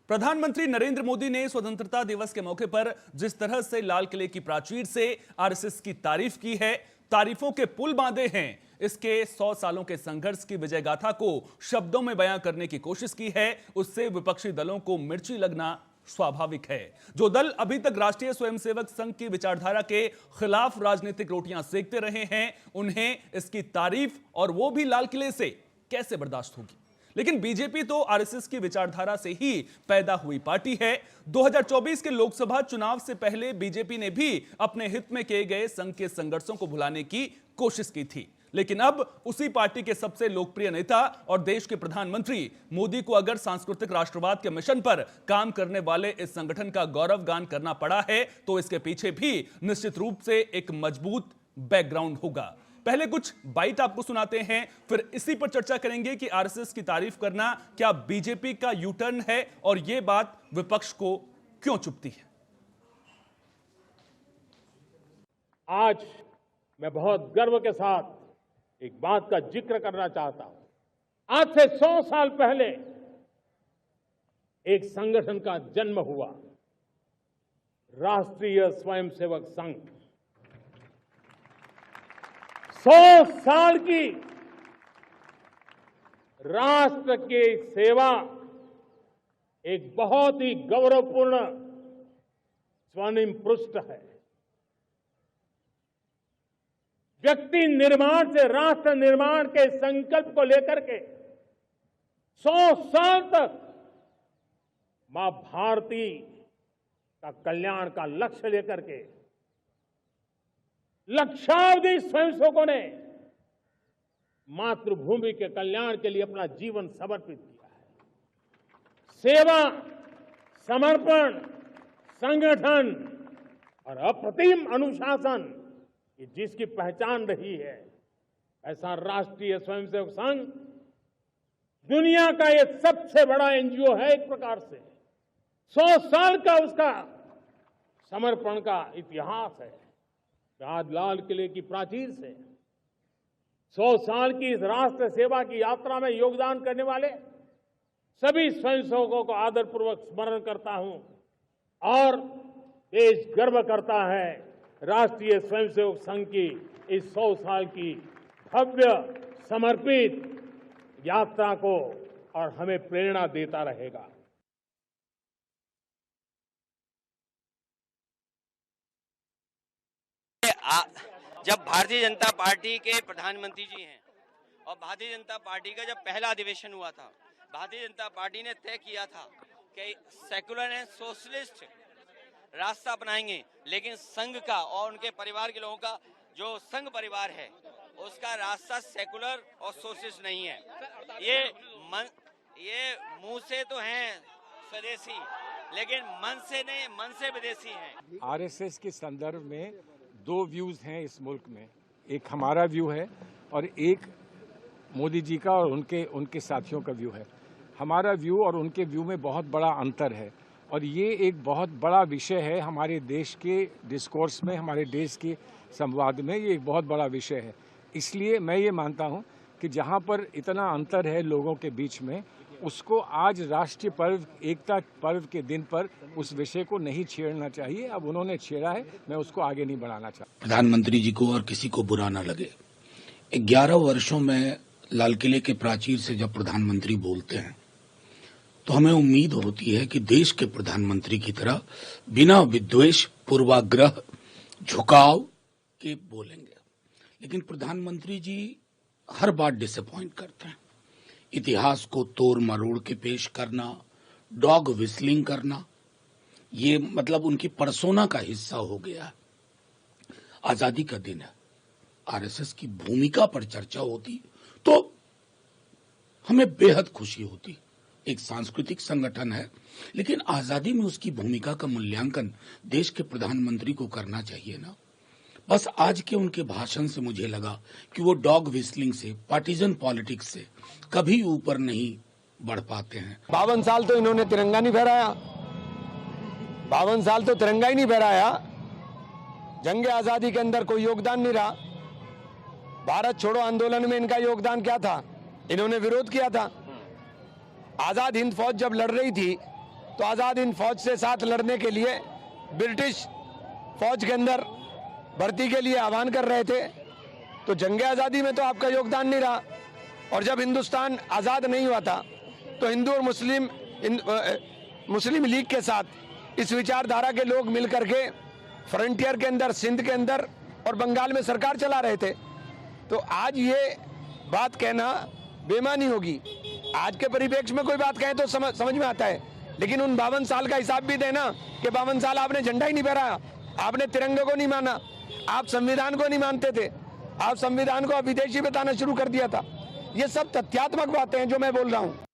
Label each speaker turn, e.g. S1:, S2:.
S1: प्रधानमंत्री नरेंद्र मोदी ने स्वतंत्रता दिवस के मौके पर जिस तरह से लाल किले की प्राचीर से आरएसएस की तारीफ की है, तारीफों के पुल बांधे हैं, इसके 100 सालों के संघर्ष की विजय गाथा को शब्दों में बयां करने की कोशिश की है, उससे विपक्षी दलों को मिर्ची लगना स्वाभाविक है। जो दल अभी तक राष्ट्रीय स्वयंसेवक संघ की विचारधारा के खिलाफ राजनीतिक रोटियां सेकते रहे हैं, उन्हें इसकी तारीफ और वो भी लाल किले से कैसे बर्दाश्त होगी। लेकिन बीजेपी तो आरएसएस की विचारधारा से ही पैदा हुई पार्टी है। 2024 के लोकसभा चुनाव से पहले बीजेपी ने भी अपने हित में किए गए संघ के संघर्षों को भुलाने की कोशिश की थी, लेकिन अब उसी पार्टी के सबसे लोकप्रिय नेता और देश के प्रधानमंत्री मोदी को अगर सांस्कृतिक राष्ट्रवाद के मिशन पर काम करने वाले इस संगठन का गौरवगान करना पड़ा है, तो इसके पीछे भी निश्चित रूप से एक मजबूत बैकग्राउंड होगा। पहले कुछ बाइट आपको सुनाते हैं, फिर इसी पर चर्चा करेंगे कि आरएसएस की तारीफ करना क्या बीजेपी का यू टर्न है और यह बात विपक्ष को क्यों चुभती है।
S2: आज मैं बहुत गर्व के साथ एक बात का जिक्र करना चाहता हूं। आज से 100 साल पहले एक संगठन का जन्म हुआ, राष्ट्रीय स्वयंसेवक संघ। 100 साल की राष्ट्र की सेवा एक बहुत ही गौरवपूर्ण स्वर्णिम पृष्ठ है। व्यक्ति निर्माण से राष्ट्र निर्माण के संकल्प को लेकर के 100 साल तक मां भारती का कल्याण का लक्ष्य लेकर के लक्षावधि स्वयंसेवकों ने मातृभूमि के कल्याण के लिए अपना जीवन समर्पित किया है। सेवा, समर्पण, संगठन और अप्रतिम अनुशासन, ये जिसकी पहचान रही है, ऐसा राष्ट्रीय स्वयंसेवक संघ दुनिया का ये सबसे बड़ा एनजीओ है। एक प्रकार से 100 साल का उसका समर्पण का इतिहास है। आज लाल किले की प्राचीर से 100 साल की इस राष्ट्र सेवा की यात्रा में योगदान करने वाले सभी स्वयंसेवकों को आदरपूर्वक स्मरण करता हूं और देश गर्व करता है राष्ट्रीय स्वयंसेवक संघ की इस 100 साल की भव्य समर्पित यात्रा को, और हमें प्रेरणा देता रहेगा।
S3: जब भारतीय जनता पार्टी के प्रधानमंत्री जी हैं और भारतीय जनता पार्टी का जब पहला अधिवेशन हुआ था, भारतीय जनता पार्टी ने तय किया था कि सेकुलर एंड सोशलिस्ट रास्ता अपनाएंगे, लेकिन संघ का और उनके परिवार के लोगों का जो संघ परिवार है उसका रास्ता सेकुलर और सोशलिस्ट नहीं है। ये मुंह से तो हैं स्वदेशी, लेकिन मन से नहीं, मन से विदेशी हैं।
S4: आरएसएस के संदर्भ में दो व्यूज हैं इस मुल्क में, एक हमारा व्यू है और एक मोदी जी का और उनके साथियों का व्यू है। हमारा व्यू और उनके व्यू में बहुत बड़ा अंतर है और ये एक बहुत बड़ा विषय है हमारे देश के डिस्कोर्स में, हमारे देश के संवाद में। ये एक बहुत बड़ा विषय है। इसलिए मैं ये मानता हूँ कि जहाँ पर इतना अंतर है लोगों के बीच में, उसको आज राष्ट्रीय पर्व, एकता पर्व के दिन पर उस विषय को नहीं छेड़ना चाहिए। अब उन्होंने छेड़ा है, मैं उसको आगे नहीं बढ़ाना चाहता।
S5: प्रधानमंत्री जी को और किसी को बुरा ना लगे, 11 वर्षों में लाल किले के प्राचीर से जब प्रधानमंत्री बोलते हैं तो हमें उम्मीद होती है कि देश के प्रधानमंत्री की तरह बिना विद्वेष, पूर्वाग्रह, झुकाव के बोलेंगे। लेकिन प्रधानमंत्री जी हर बार डिसअपॉइंट करते हैं। इतिहास को तोड़ मरोड़ के पेश करना, डॉग विस्लिंग करना, ये मतलब उनकी पर्सोना का हिस्सा हो गया है। आजादी का दिन है, आरएसएस की भूमिका पर चर्चा होती तो हमें बेहद खुशी होती। एक सांस्कृतिक संगठन है, लेकिन आजादी में उसकी भूमिका का मूल्यांकन देश के प्रधानमंत्री को करना चाहिए ना। बस आज के उनके भाषण से मुझे लगा कि वो डॉग विस्लिंग से, पार्टीजन पॉलिटिक्स से कभी ऊपर नहीं बढ़ पाते हैं।
S6: 52 साल तो इन्होंने तिरंगा नहीं फहराया, 52 साल तो तिरंगा ही नहीं फहराया। जंग आजादी के अंदर कोई योगदान नहीं रहा। भारत छोड़ो आंदोलन में इनका योगदान क्या था? इन्होंने विरोध किया था। आजाद हिंद फौज जब लड़ रही थी तो आज़ाद हिंद फौज से साथ लड़ने के लिए ब्रिटिश फौज के अंदर भर्ती के लिए आह्वान कर रहे थे। तो जंग आज़ादी में तो आपका योगदान नहीं रहा, और जब हिंदुस्तान आज़ाद नहीं हुआ था तो हिंदू और मुस्लिम लीग के साथ इस विचारधारा के लोग मिल करके फ्रंटियर के अंदर, सिंध के अंदर और बंगाल में सरकार चला रहे थे। तो आज ये बात कहना बेईमानी होगी। आज के परिप्रेक्ष्य में कोई बात कहे तो समझ में आता है, लेकिन उन 52 साल का हिसाब भी देना कि 52 साल आपने झंडा ही नहीं फहराया, आपने तिरंगे को नहीं माना, आप संविधान को नहीं मानते थे, आप संविधान को विदेशी बताना शुरू कर दिया था। ये सब तथ्यात्मक बातें हैं जो मैं बोल रहा हूँ।